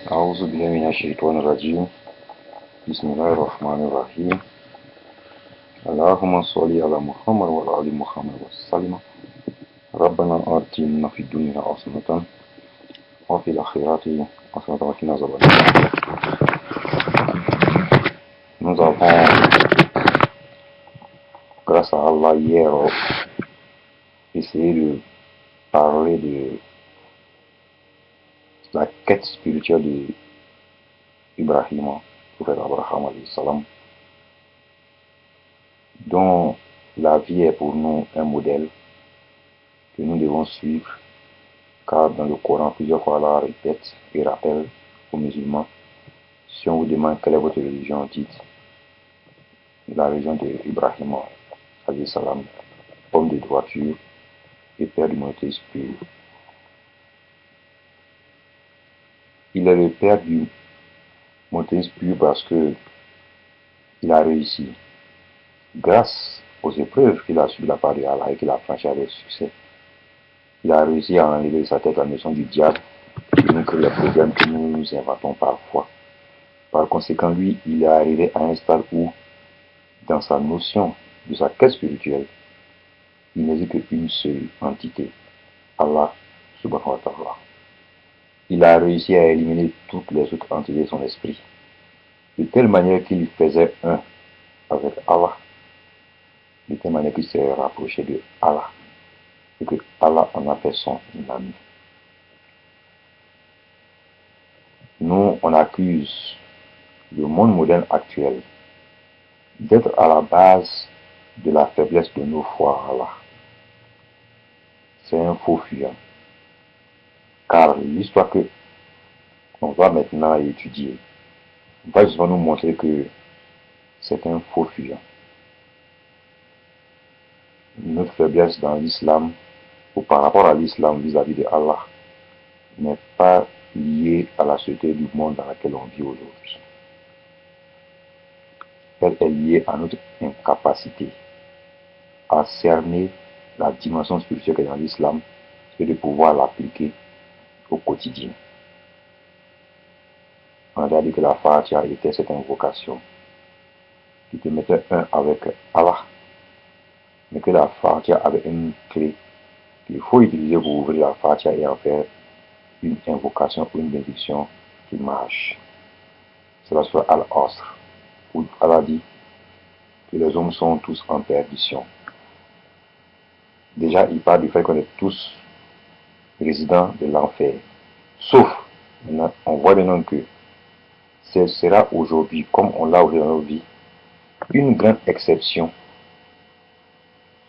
أعوذ بالله من الشيطان الرجيم. بسم الله الرحمن الرحيم. اللهم صل على محمد وعلى آل محمد وسلم. ربنا آتنا في الدنيا حسنة وفي الآخرة حسنة وقنا عذاب النار. Nous avons, grâce à Allah, hier essayé de parler de la quête spirituelle d'Ibrahim, prophète Abraham alayhi salam, dont la vie est pour nous un modèle que nous devons suivre, car dans le Coran, plusieurs fois Allah répète et rappelle aux musulmans: si on vous demande quelle est votre religion, dites la religion d'Ibrahim alayhi salam, homme de droiture et père du monothéisme pur. Il est le père du monothéisme pur parce que il a réussi, grâce aux épreuves qu'il a subies de la part de Allah et qu'il a franchi avec succès. Il a réussi à enlever de sa tête la notion du diable qui nous crée les problèmes que nous inventons parfois. Par conséquent, lui, il est arrivé à un stade où, dans sa notion de sa quête spirituelle, il n'existe qu'une seule entité, Allah subhanahu wa ta'ala. Il a réussi à éliminer toutes les autres entités de son esprit, de telle manière qu'il faisait un avec Allah, de telle manière qu'il s'est rapproché de Allah, et que Allah en a fait son ami. Nous, on accuse le monde moderne actuel d'être à la base de la faiblesse de nos foi à Allah. C'est un faux fuyant. Car l'histoire que on va maintenant étudier va justement nous montrer que c'est un faux fuyant. Notre faiblesse dans l'islam, ou par rapport à l'islam vis-à-vis de Allah, n'est pas liée à la société du monde dans laquelle on vit aujourd'hui. Elle est liée à notre incapacité à cerner la dimension spirituelle qui est dans l'islam et de pouvoir l'appliquer au quotidien. On a dit que la Fatiha était cette invocation qui te mettait un avec Allah, mais que la Fatiha avait une clé qu'il faut utiliser pour ouvrir la Fatiha et en faire une invocation ou une bénédiction qui marche. C'est la sourate Al-Asr, où Allah dit que les hommes sont tous en perdition. Déjà, il parle du fait qu'on est tous résidents de l'enfer. Sauf, on voit maintenant que ce sera aujourd'hui, comme on l'a aujourd'hui dans nos vies, une grande exception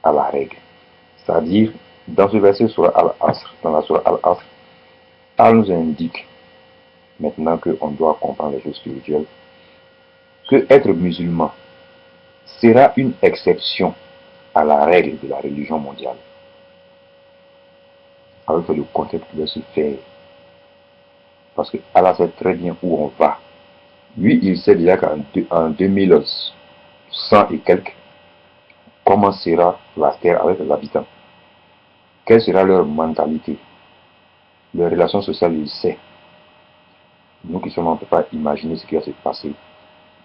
à la règle. C'est-à-dire, dans ce verset sur Al-Asr, dans la sourate Al-Asr, Allah nous indique, maintenant qu'on doit comprendre les choses spirituelles, que être musulman sera une exception à la règle de la religion mondiale. Alors que le contexte doit se faire. Parce que Allah sait très bien où on va. Lui, il sait déjà qu'en 2100 et quelques, comment sera la terre avec les habitants. Quelle sera leur mentalité, leurs relations sociales, il sait. Nous qui sommes, on ne peut pas imaginer ce qui va se passer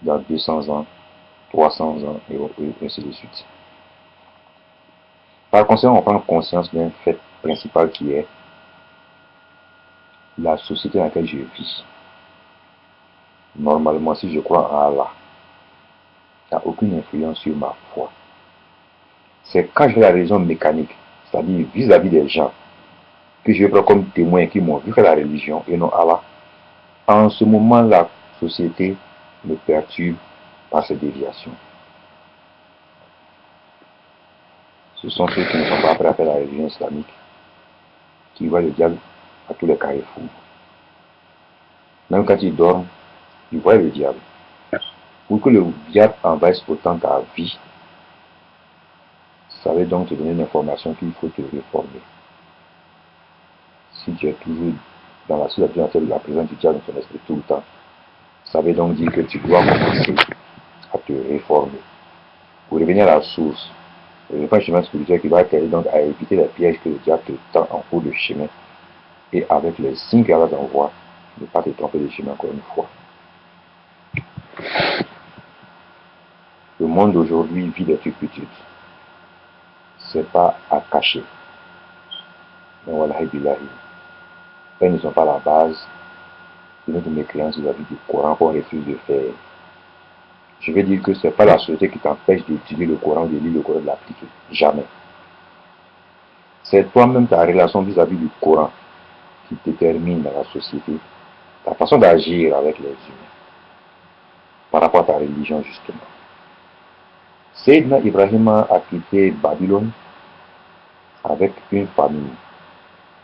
dans 200 ans, 300 ans et ainsi de suite. Par conséquent, on prend conscience d'un fait principal qui est la société dans laquelle je vis. Normalement, si je crois en Allah, il n'y a aucune influence sur ma foi. C'est quand j'ai la raison mécanique, c'est-à-dire vis-à-vis des gens, que je prends comme témoin qui m'ont vu faire la religion et non Allah. En ce moment, la société me perturbe par ces déviations. Ce sont ceux qui ne sont pas prêts à faire la religion islamique, qui voient le diable à tous les carrefours. Même quand ils dorment, ils voient le diable. Pour que le diable envahisse autant ta vie, ça veut donc te donner l'information qu'il faut te réformer. Si tu es toujours dans la situation de la présence du diable dans ton esprit tout le temps, ça veut donc dire que tu dois commencer à te réformer. Pour revenir à la source, un chemin spirituel qui va t'aider donc à éviter les pièges que le diable te tend en cours de chemin. Et avec les signes qu'Allah t'envoie, Ne pas te tromper de chemin encore une fois. Le monde d'aujourd'hui vit des trucs petits. C'est pas à cacher. Mais wallahi billahi, elles ne sont pas la base de notre mécréance vis-à-vis du Coran qu'on refuse de faire. Je veux dire que ce n'est pas la société qui t'empêche d'étudier le Coran, de lire le Coran, de l'appliquer. Jamais. C'est toi-même ta relation vis-à-vis du Coran qui détermine dans la société ta façon d'agir avec les humains par rapport à ta religion justement. Sayyidina Ibrahim a quitté Babylone avec une famille,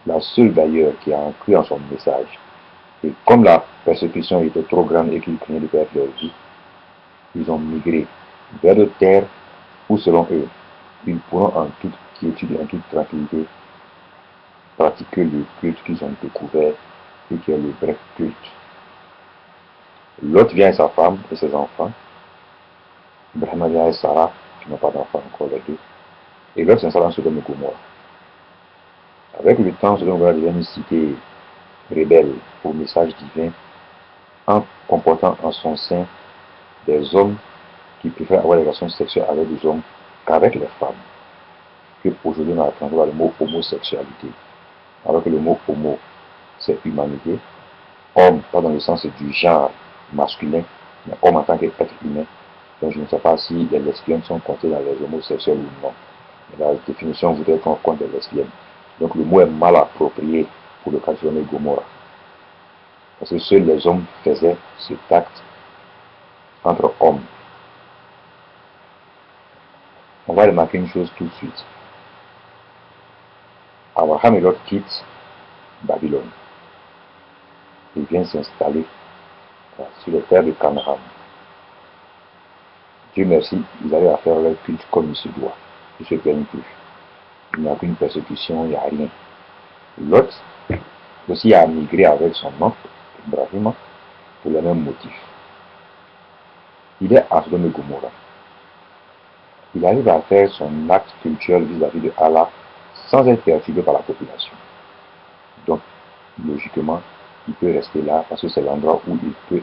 la seule d'ailleurs qui a cru en son message. Et comme la persécution était trop grande et qu'ils craignaient de perdre leur vie, ils ont migré vers d'autres terres où, selon eux, ils pourront en toute quiétude et en toute tranquillité pratiquer le culte qu'ils ont découvert et qui est le vrai culte. L'autre vient avec sa femme et ses enfants. Ibrahim vient avec Sarah, qui n'ont pas d'enfants encore les deux. Et l'autre s'installe en Sodome et Gomorrhe. Avec le temps, Sodome et Gomorrhe devient une cité rebelle au message divin en comportant en son sein des hommes qui préfèrent avoir des relations sexuelles avec des hommes qu'avec les femmes. Que aujourd'hui on a entendu le mot homosexualité. Alors que le mot homo, c'est humanité. Homme, pas dans le sens du genre masculin, mais homme en tant qu'être humain. Donc je ne sais pas si les lesbiennes sont comptées dans les homosexuels ou non. Mais la définition voudrait qu'on compte les lesbiennes. Donc le mot est mal approprié pour le cas de Sodome et Gomorrhe. Parce que seuls les hommes faisaient cet acte entre hommes. On va remarquer une chose tout de suite. Abraham et Lot quittent Babylone. Ils viennent s'installer sur les terres de Canaan. Dieu merci, ils arrivent à faire leur culte comme il se doit. Ils ne se plaignent plus. Il n'y a aucune persécution, il n'y a rien. Lot aussi a migré avec son oncle, Ibrahim, pour le même motif. Il est à Sodome et Gomorrhe. Il arrive à faire son acte culturel vis-à-vis de Allah sans être perturbé par la population. Donc, logiquement, il peut rester là parce que c'est l'endroit où il peut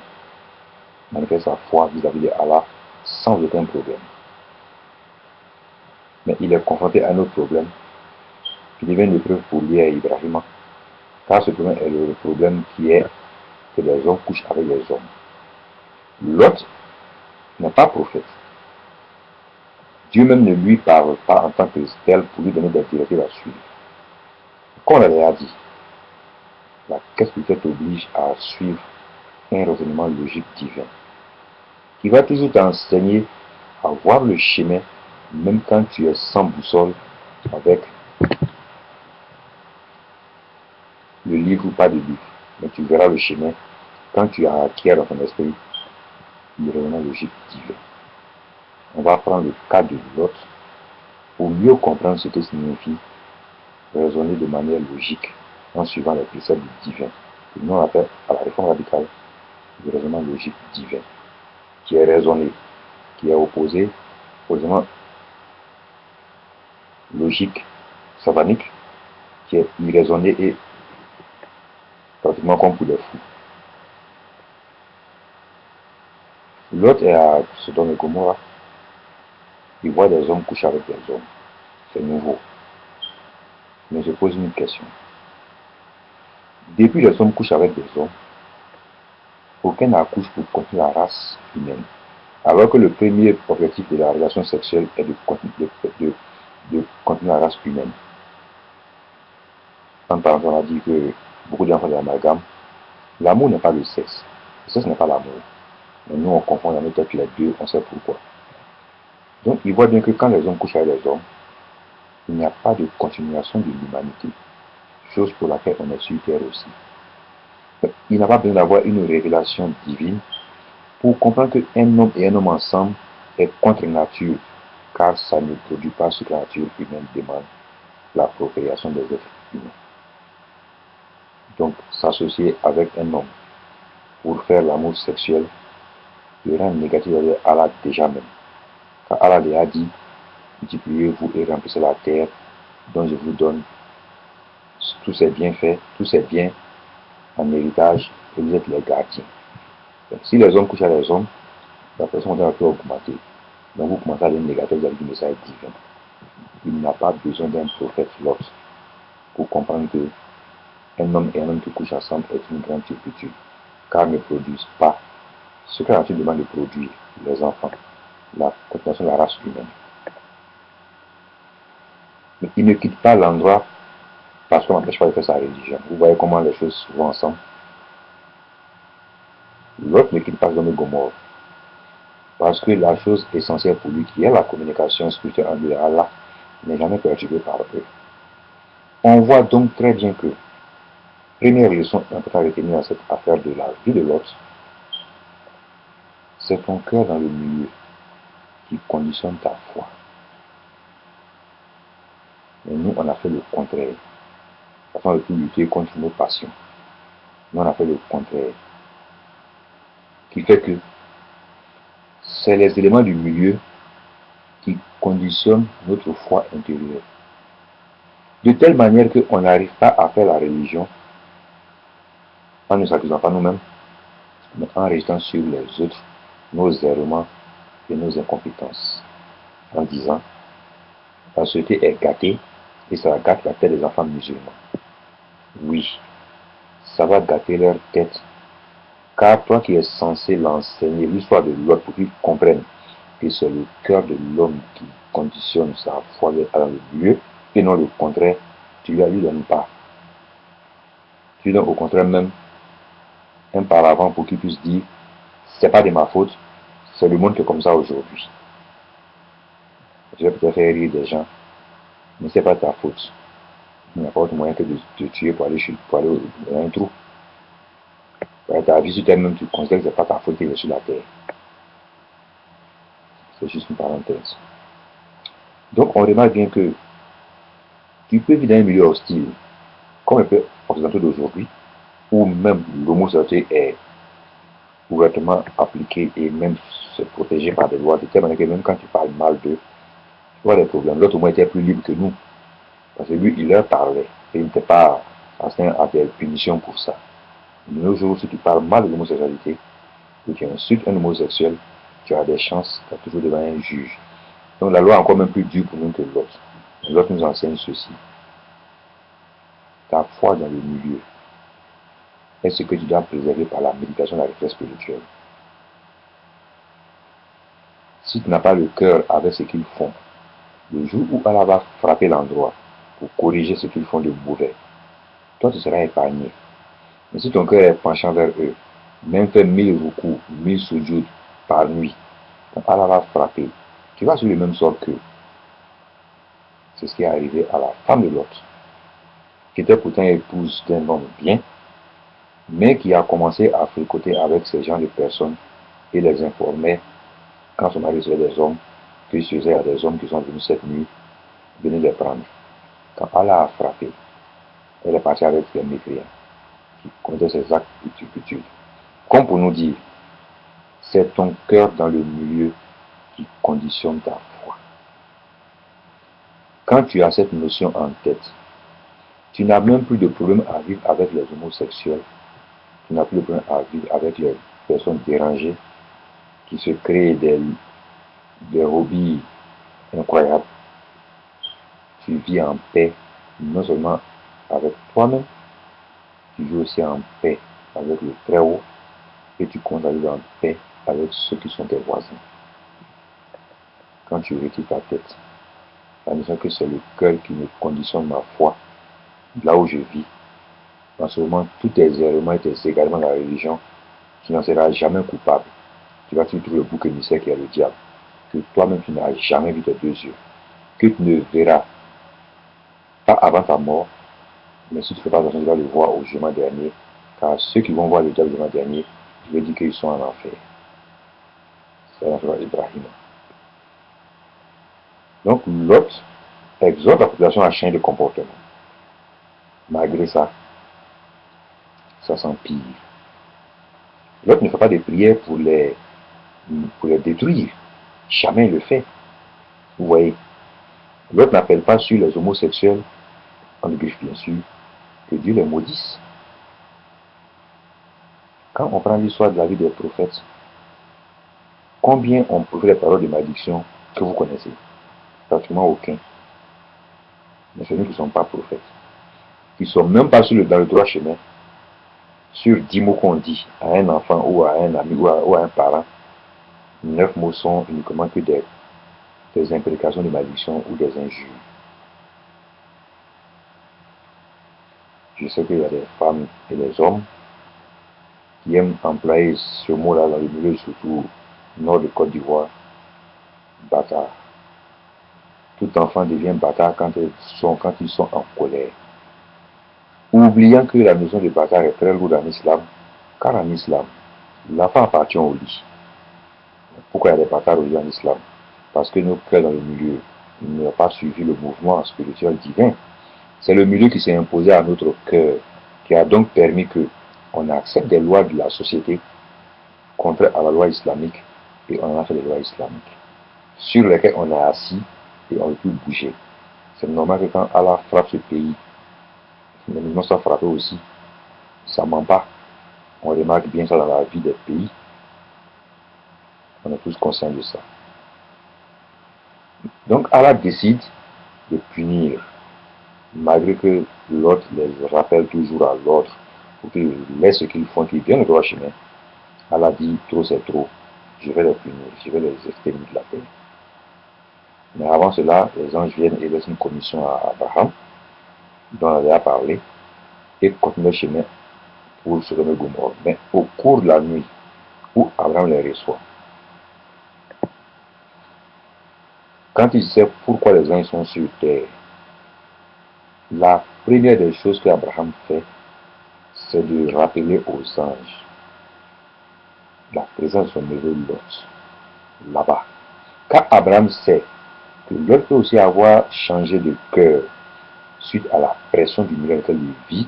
manifester sa foi vis-à-vis de Allah sans aucun problème. Mais il est confronté à un autre problème qui devient une épreuve pour lui et Ibrahim, car ce problème est le problème qui est que les hommes couchent avec les hommes. L'autre n'est pas prophète. Dieu même ne lui parle pas en tant que tel pour lui donner des directives à suivre. Comme on l'a déjà dit, la quête spirituelle t'oblige à suivre un raisonnement logique divin qui va toujours t'enseigner à voir le chemin même quand tu es sans boussole avec le livre ou pas de livre. Mais tu verras le chemin quand tu as acquis dans ton esprit le raisonnement logique divin. On va prendre le cas de l'autre pour mieux comprendre ce que signifie raisonner de manière logique en suivant les préceptes divins. Nous on appelle à la réforme radicale le raisonnement logique divin, qui est raisonné, qui est opposé au raisonnement logique savanique, qui est irraisonné et pratiquement comme pour les fous. L'autre est à Sodome et Gomorrhe. Il voit des hommes coucher avec des hommes. C'est nouveau. Mais je pose une question. Depuis les hommes couchent avec des hommes, aucun n'accouche pour continuer la race humaine. Alors que le premier objectif de la relation sexuelle est de continuer la race humaine. En parenthèse, on a dit que beaucoup de gens font de l'amalgame. L'amour n'est pas le sexe. Le sexe n'est pas l'amour. Mais nous, on confond dans notre tête les deux, on sait pourquoi. Donc, il voit bien que quand les hommes couchent avec les hommes, il n'y a pas de continuation de l'humanité. Chose pour laquelle on est sur terre aussi. Il n'a pas besoin d'avoir une révélation divine pour comprendre qu'un homme et un homme ensemble est contre nature, car ça ne produit pas ce que la nature humaine demande, la procréation des êtres humains. Donc, s'associer avec un homme pour faire l'amour sexuel, le rang négatif de Allah déjà même. Car Allah a dit, multipliez-vous et remplissez la terre, dont je vous donne tous ces bienfaits, tous ces biens, en héritage et vous êtes les gardiens. Donc, si les hommes couchent à les hommes, la personne va augmenter. Donc vous commencez à aller négatif, vous avez du message divin. Il n'a pas besoin d'un prophète Lot pour comprendre que un homme et un homme qui couchent ensemble est une grande turpitude, car ils ne produisent pas ce que la nature demande de produire, les enfants, la continuation de la race humaine. Mais il ne quitte pas l'endroit parce qu'on n'empêche pas de faire sa religion. Vous voyez comment les choses vont ensemble. L'autre ne quitte pas Sodome et Gomorrhe parce que la chose essentielle pour lui, qui est la communication spirituelle en lui et Allah, n'est jamais perturbée par eux. On voit donc très bien que, première leçon importante à retenir dans cette affaire de la vie de l'autre, c'est ton cœur dans le milieu qui conditionne ta foi. Mais nous, on a fait le contraire, afin de plus lutter contre nos passions. Nous, on a fait le contraire, qui fait que c'est les éléments du milieu qui conditionnent notre foi intérieure. De telle manière qu'on n'arrive pas à faire la religion en ne s'accusant pas nous-mêmes, mais en restant sur les autres, nos errements et nos incompétences. En disant, la société est gâtée et ça gâte la tête des enfants musulmans. Oui, ça va gâter leur tête. Car toi qui es censé l'enseigner l'histoire de l'autre pour qu'ils comprennent que c'est le cœur de l'homme qui conditionne sa foi dans le lieu et non le contraire, tu ne lui donnes pas. Tu lui donnes au contraire même un paravent pour qu'il puisse dire c'est pas de ma faute, c'est le monde qui est comme ça aujourd'hui. Tu vas peut-être faire rire des gens, mais c'est pas ta faute. Il n'y a pas autre moyen que de te tuer pour aller dans un trou. Ta vie sur toi-même, tu considères que c'est pas ta faute qu'il est sur la terre. C'est juste une parenthèse. Donc on remarque bien que tu peux vivre dans un milieu hostile, comme un peu occidental d'aujourd'hui, où même l'homosexualité est ouvertement appliquée et même se protégée par des lois, de telle manière que même quand tu parles mal d'eux, tu vois des problèmes. L'autre au moins était plus libre que nous, parce que lui, il leur parlait, et il n'était pas astreint à des punitions pour ça. De nos jours, si tu parles mal de l'homosexualité, ou tu insultes un homosexuel, tu as des chances, tu as toujours devant un juge. Donc la loi est encore même plus dure pour nous que l'autre. L'autre nous enseigne ceci. Ta foi dans le milieu est ce que tu dois préserver par la méditation et la retraite spirituelle. Si tu n'as pas le cœur avec ce qu'ils font, le jour où Allah va frapper l'endroit pour corriger ce qu'ils font de mauvais, toi tu seras épargné. Mais si ton cœur est penchant vers eux, même fait 1000 recours, 1000 soujouds par nuit, quand Allah va frapper, tu vas sur le même sort qu'eux. C'est ce qui est arrivé à la femme de Lot, qui était pourtant épouse d'un homme bien, mais qui a commencé à fricoter avec ces gens de personnes et les informait quand son mari recevait des hommes, qu'il se faisait à des hommes qui sont venus cette nuit, venir les prendre. Quand Allah a frappé, elle est partie avec les mécréants qui commettaient ces actes de turpitude. Comme pour nous dire, c'est ton cœur dans le milieu qui conditionne ta foi. Quand tu as cette notion en tête, tu n'as même plus de problème à vivre avec les homosexuels, tu n'as plus de problème à vivre avec les personnes dérangées qui se créent des hobbies incroyables. Tu vis en paix, non seulement avec toi-même, tu vis aussi en paix avec le Très-Haut et tu comptes vivre en paix avec ceux qui sont tes voisins. Quand tu retires ta tête, la notion que c'est le cœur qui me conditionne ma foi, là où je vis, en ce moment, tous tes errements et tes égarements dans la religion, tu n'en seras jamais coupable. Tu vas trouver le bouc émissaire qui est le diable, que toi-même tu n'as jamais vu de deux yeux, que tu ne verras pas avant ta mort, mais si tu ne fais pas attention, tu vas le voir au jugement dernier, car ceux qui vont voir le diable au jugement dernier, je vais dire qu'ils sont en enfer. C'est la foi d'Ibrahim. Donc l'autre exhorte la population à changer de comportement. Malgré ça, ça s'empire. L'autre ne fait pas de prière pour les détruire. Jamais il le fait. Vous voyez, l'autre n'appelle pas sur les homosexuels, en griffe bien sûr, que Dieu les maudisse. Quand on prend l'histoire de la vie des prophètes, combien ont prouvé les paroles de malédiction que vous connaissez? Pratiquement aucun. Mais ceux qui ne sont pas prophètes, qui ne sont même pas dans le droit chemin, sur 10 mots qu'on dit à un enfant ou à un ami ou à un parent, 9 mots sont uniquement que des imprécations de malédiction ou des injures. Je sais qu'il y a des femmes et des hommes qui aiment employer ce mot-là dans le milieu, surtout nord de Côte d'Ivoire, bâtard. Tout enfant devient bâtard quand ils sont en colère. Oubliant que la notion de bâtard est très lourde en islam, car en islam, l'enfant appartient au lit. Pourquoi il y a des bâtards au lit en islam? Parce que nos cœurs dans le milieu n'ont pas suivi le mouvement spirituel divin. C'est le milieu qui s'est imposé à notre cœur, qui a donc permis qu'on accepte des lois de la société contraires à la loi islamique, et on en a fait des lois islamiques, sur lesquelles on est assis et on ne peut plus bouger. C'est normal que quand Allah frappe ce pays, les musulmans sont frappés aussi. Ça ne ment pas. On remarque bien ça dans la vie des pays. On est tous conscients de ça. Donc Allah décide de punir, malgré que l'autre les rappelle toujours à l'autre pour qu'ils laissent ce qu'ils font, qu'ils viennent au droit chemin. Allah dit trop c'est trop, je vais les punir, je vais les exterminer de la terre. Mais avant cela, les anges viennent et laissent une commission à Abraham, dont on avait à parler, et continuent le chemin pour se remettre Gomorrhe. Mais au cours de la nuit où Abraham les reçoit, quand il sait pourquoi les anges sont sur terre, la première des choses qu'Abraham fait, c'est de rappeler aux anges la présence de son neveu Lot, là-bas. Quand Abraham sait que Lot peut aussi avoir changé de cœur suite à la pression du milieu dans lequel il vit,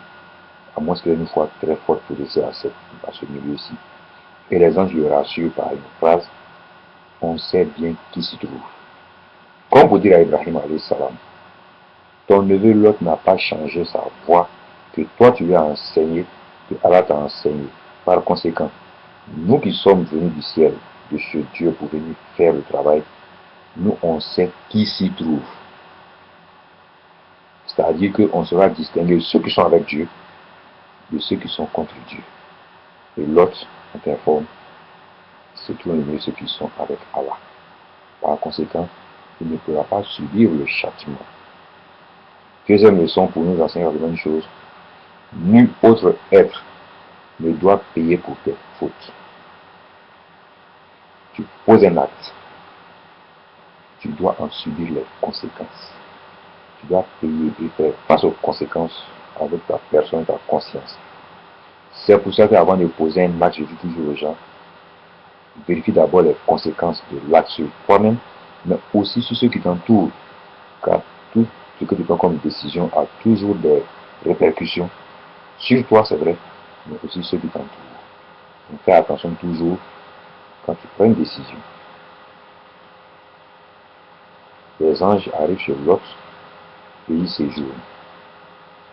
à moins qu'il ait une foi très forte pour rester à ce milieu-ci, et les anges le rassurent par une phrase, on sait bien qui s'y trouve. Comme pour dire à Ibrahim alayhi salam, ton neveu Lot n'a pas changé sa voix que toi tu lui as enseigné, que Allah t'a enseigné. Par conséquent, nous qui sommes venus du ciel, de ce Dieu pour venir faire le travail, nous on sait qui s'y trouve. C'est-à-dire qu'on sera distinguer ceux qui sont avec Dieu de ceux qui sont contre Dieu. Et l'autre, on t'informe, c'est tout le milieu ceux qui sont avec Allah. Par conséquent, il ne pourra pas subir le châtiment. Deuxième leçon pour nous enseigner la même chose. Nul autre être ne doit payer pour tes fautes. Tu poses un acte, tu dois en subir les conséquences. Tu dois payer et faire face aux conséquences avec ta personne et ta conscience. C'est pour ça qu'avant de poser un acte, je dis toujours aux gens, vérifie d'abord les conséquences de l'acte sur toi-même, mais aussi sur ceux qui t'entourent. Car tout ce que tu prends comme décision a toujours des répercussions sur toi, c'est vrai, mais aussi ceux qui t'entourent. Donc fais attention toujours quand tu prends une décision. Les anges arrivent sur Lot et ils séjournent.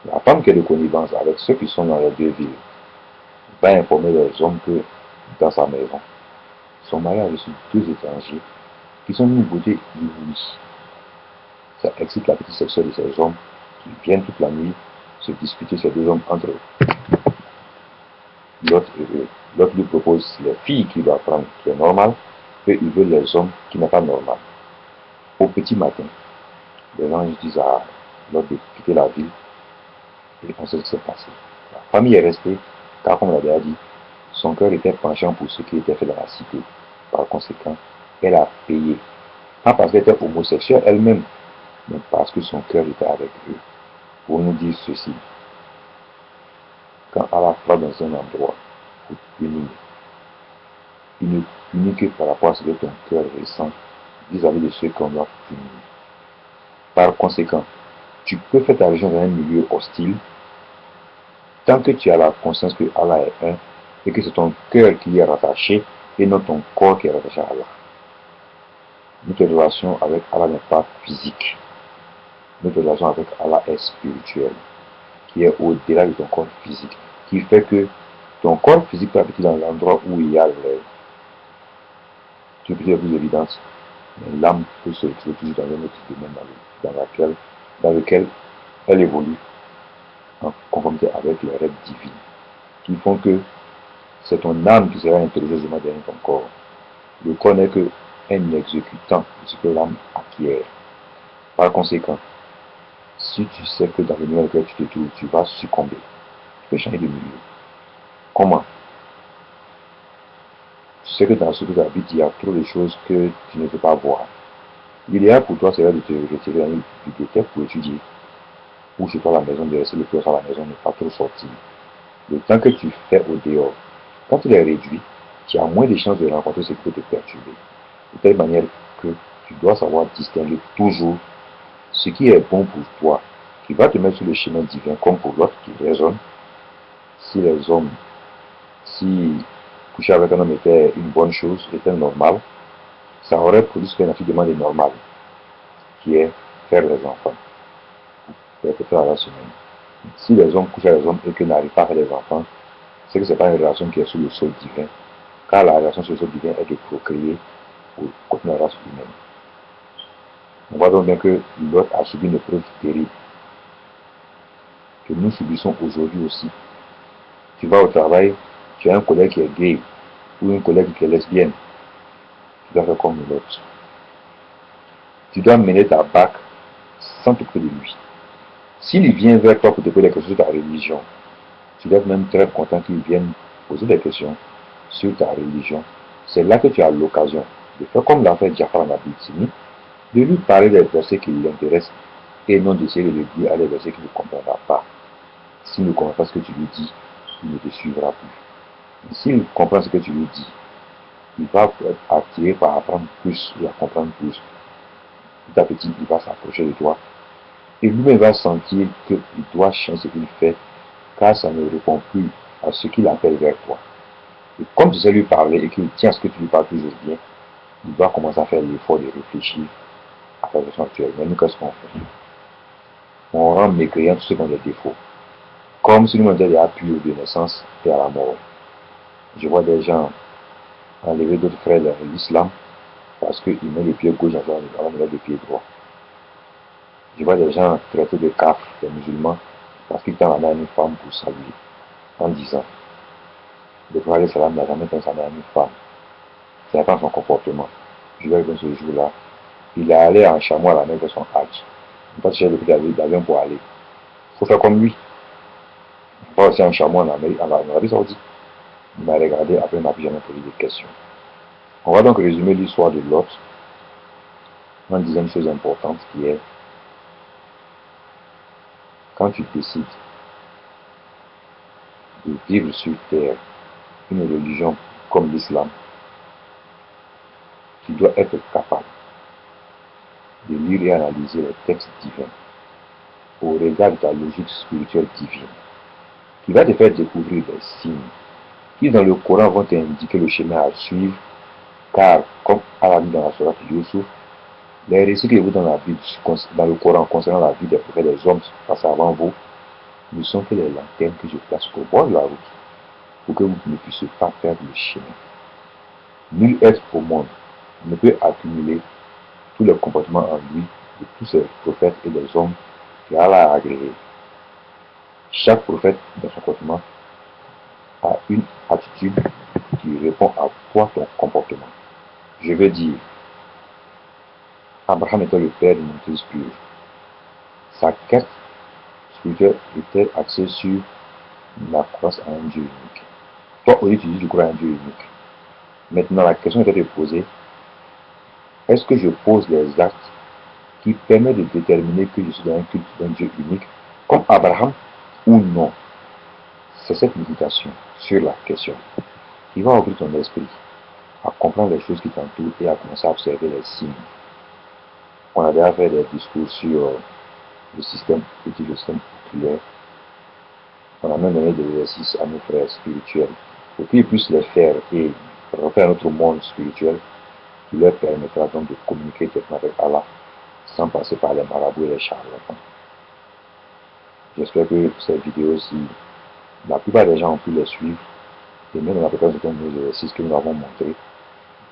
La femme qui est de connivence avec ceux qui sont dans les deux villes va informer les hommes que dans sa maison, son mari a reçu deux étrangers qui sont d'une beauté inouïe. Ça excite l'appétit sexuel de ces hommes qui viennent toute la nuit se disputer ces deux hommes entre eux. L'autre lui propose les filles qu'il doit prendre, qui est normal, et il veut les hommes qui n'est pas normal. Au petit matin, les anges disent à l'autre de quitter la ville et on sait ce qui s'est passé. La famille est restée, car comme on l'a déjà dit, son cœur était penchant pour ce qui était fait dans la cité. Par conséquent, elle a payé. Pas parce qu'elle était homosexuelle elle-même, mais parce que son cœur était avec eux. Pour nous dire ceci, quand Allah frappe dans un endroit pour punir, il ne punit que par rapport à ce que ton cœur ressent vis-à-vis de ceux qu'on doit punir. Par conséquent, tu peux faire ta religion dans un milieu hostile tant que tu as la conscience que Allah est un et que c'est ton cœur qui est rattaché et non ton corps qui est rattaché à Allah. Notre relation avec Allah n'est pas physique. Notre relation avec Allah est spirituelle, qui est au-delà de ton corps physique, qui fait que Ton corps physique peut habiter dans l'endroit où il y a les trucs les plus évidentes, mais l'âme peut se retrouver toujours dans un autre domaine dans lequel elle évolue en conformité avec les règles divines, qui font que c'est ton âme qui sera intelligente derrière ton corps. Le corps n'est qu'un exécutant de ce que l'âme acquiert. Par conséquent, si tu sais que dans le milieu dans lequel tu te trouves, tu vas succomber, tu peux changer de milieu. Comment? Tu sais que dans ce que tu habites, il y a trop de choses que tu ne peux pas voir. L'idéal pour toi serait de te retirer dans une bibliothèque pour étudier, ou chez toi à la maison, de laisser le cœur à la maison, ne pas trop sortir. Le temps que tu fais au dehors, quand il est réduit, tu as moins de chances de rencontrer ce qui peut te perturber. De telle manière que tu dois savoir distinguer toujours ce qui est bon pour toi, qui va te mettre sur le chemin divin, comme pour l'autre qui raisonne. Si les hommes, si coucher avec un homme était une bonne chose, était normal, ça aurait produit ce qu'on a demandé normal, qui est faire des enfants, faire la race humaine. Si les hommes couchent avec les hommes et qu'ils n'arrivent pas à faire des enfants, c'est que ce n'est pas une relation qui est sous le sol divin, car la relation sur le sol divin est de procréer pour continuer la race humaine. On voit donc bien que l'autre a subi une épreuve terrible, que nous subissons aujourd'hui aussi. Tu vas au travail, tu as un collègue qui est gay, ou une collègue qui est lesbienne, tu dois faire comme l'autre. Tu dois mener ta barque sans t'occuper de lui. S'il vient vers toi pour te poser des questions sur ta religion, tu dois être même très content qu'il vienne poser des questions sur ta religion. C'est là que tu as l'occasion de faire comme l'a fait Jafar en Abyssinie, de lui parler des versets qui l'intéressent et non d'essayer de le dire à des versets qu'il ne comprendra pas. S'il ne comprend pas ce que tu lui dis, il ne te suivra plus. S'il comprend ce que tu lui dis, il va être attiré par apprendre plus et à comprendre plus. Petit à petit, il va s'approcher de toi. Et lui-même va sentir qu'il doit changer ce qu'il fait, car ça ne répond plus à ce qu'il appelle vers toi. Et comme tu sais lui parler et qu'il tient à ce que tu lui parles toujours bien, il va commencer à faire l'effort de réfléchir à ta version actuelle. Mais nous, qu'est-ce qu'on fait? On rend mécréant tous ceux qui ont des défauts. Comme si nous-mêmes étions purs de naissance et à la mort. Je vois des gens enlever d'autres frères de l'islam parce qu'ils mettent le pied gauche avant de mettre le pied droit. Je vois des gens traités de kafres, des musulmans, parce qu'ils tendent la main à une femme pour saluer, en disant, le prophète salam n'a jamais tendu sa main à une femme. C'est attend son comportement. Je vais venir ce jour-là. Il est allé en chameau à la mer de son hajj. Il n'a pas cherché le prix d'avion pour aller. Il faut faire comme lui. Il faut pas aussi en chameau en Arabie Saoudite. Il m'a regardé, après il m'a plus jamais posé de questions. On va donc résumer l'histoire de Lot en disant une chose importante qui est, quand tu décides de vivre sur terre une religion comme l'islam, tu dois être capable de lire et analyser les textes divins au regard de ta logique spirituelle divine, qui va te faire découvrir des signes qui dans le Coran vont t'indiquer le chemin à suivre, car comme Allah dit dans la Sourate Yusuf, les récits que vous dans la Bible, dans le Coran concernant la vie des prophètes des hommes passés avant vous, ne sont que les lanternes que je place au bord de la route pour que vous ne puissiez pas perdre le chemin. Nul être au monde ne peut accumuler tous les comportements en lui de tous ces prophètes et des hommes que Allah a agréés. Chaque prophète, dans son comportement, a une attitude qui répond à toi, ton comportement. Je veux dire, Abraham était le père de Moïse pur. Sa quête spirituelle était axée sur la croix à un Dieu unique. Toi, aujourd'hui, tu dis que tu crois à un Dieu unique. Maintenant, la question était de poser, est-ce que je pose les actes qui permettent de déterminer que je suis dans un culte d'un Dieu unique, comme Abraham, ou non? C'est cette méditation sur la question qui va ouvrir ton esprit à comprendre les choses qui t'entourent et à commencer à observer les signes. On a déjà fait des discours sur le système politique, le système populaire. On a même donné des exercices à nos frères spirituels pour qu'ils puissent les faire et refaire notre monde spirituel qui leur permettra donc de communiquer directement avec Allah sans passer par les marabouts et les charlatans. J'espère que ces vidéos, si la plupart des gens ont pu les suivre, Et même dans la plupart de nos exercices que nous avons montrés,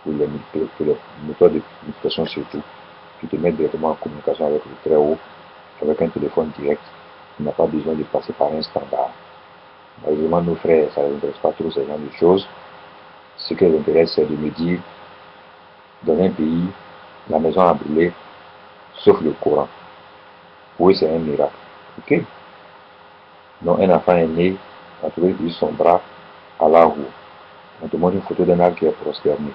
pour les méthodes de communication surtout, tu te mets directement en communication avec le très haut, avec un téléphone direct. Tu n'as pas besoin de passer par un standard. Malheureusement, nos frères, ça ne les intéresse pas trop ce genre de choses. Ce qui les intéresse, c'est de me dire, dans un pays, la maison a brûlé, sauf le Coran. Oui, c'est un miracle. Ok? Donc, un enfant est né, on a trouvé son bras à la roue. On te montre une photo d'un arbre qui est prosterné.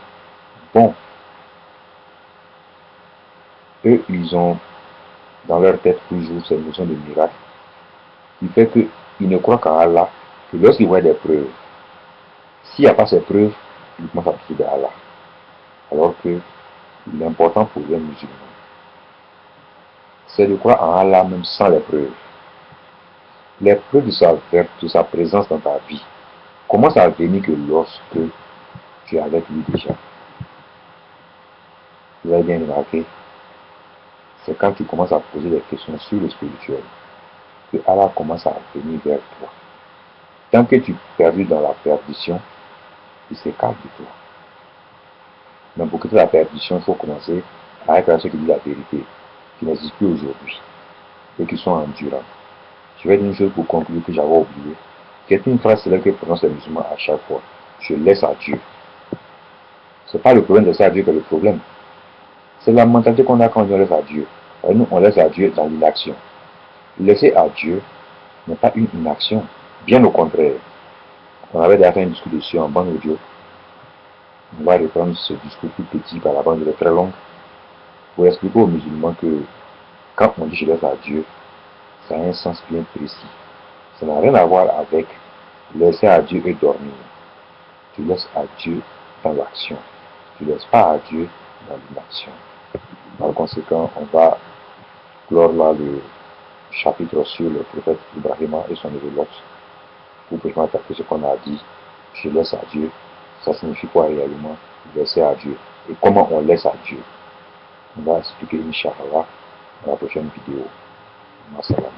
Bon, eux, ils ont dans leur tête toujours cette notion de miracle qui fait qu'ils ne croient qu'à Allah que lorsqu'ils voient des preuves. S'il n'y a pas ces preuves, ils commencent à prier Allah. Alors que l'important pour les musulmans, c'est de croire en Allah même sans les preuves. Les preuves de sa présence dans ta vie commencent à venir que lorsque tu es avec lui déjà. Vous avez bien remarqué, c'est quand tu commences à poser des questions sur le spirituel que Allah commence à venir vers toi. Tant que tu es perdu dans la perdition, il s'écarte de toi. Mais pour quitter la perdition, il faut commencer à être à ceux qui disent la vérité, qui n'existent plus aujourd'hui et qui sont endurants. Je vais dire une chose pour conclure que j'avais oublié. C'est une phrase célèbre que prononcent les musulmans à chaque fois. Je laisse à Dieu. Ce n'est pas le problème de laisser à Dieu que le problème. C'est la mentalité qu'on a quand on laisse à Dieu. Et nous, on laisse à Dieu dans l'inaction. Laisser à Dieu n'est pas une inaction. Bien au contraire. On avait déjà fait un discours dessus en bande audio. On va reprendre ce discours plus petit car la bande est très longue pour expliquer aux musulmans que quand on dit je laisse à Dieu, ça a un sens bien précis. Ça n'a rien à voir avec laisser à Dieu et dormir. Tu laisses à Dieu dans l'action. Tu ne laisses pas à Dieu dans l'inaction. Par conséquent, on va clore là le chapitre sur le prophète Ibrahim et son éveloppe pour que je m'attaque ce qu'on a dit. Je laisse à Dieu. Ça signifie quoi réellement? Laisser à Dieu. Et comment on laisse à Dieu? On va expliquer Inch'Allah dans la prochaine vidéo. Wassalam.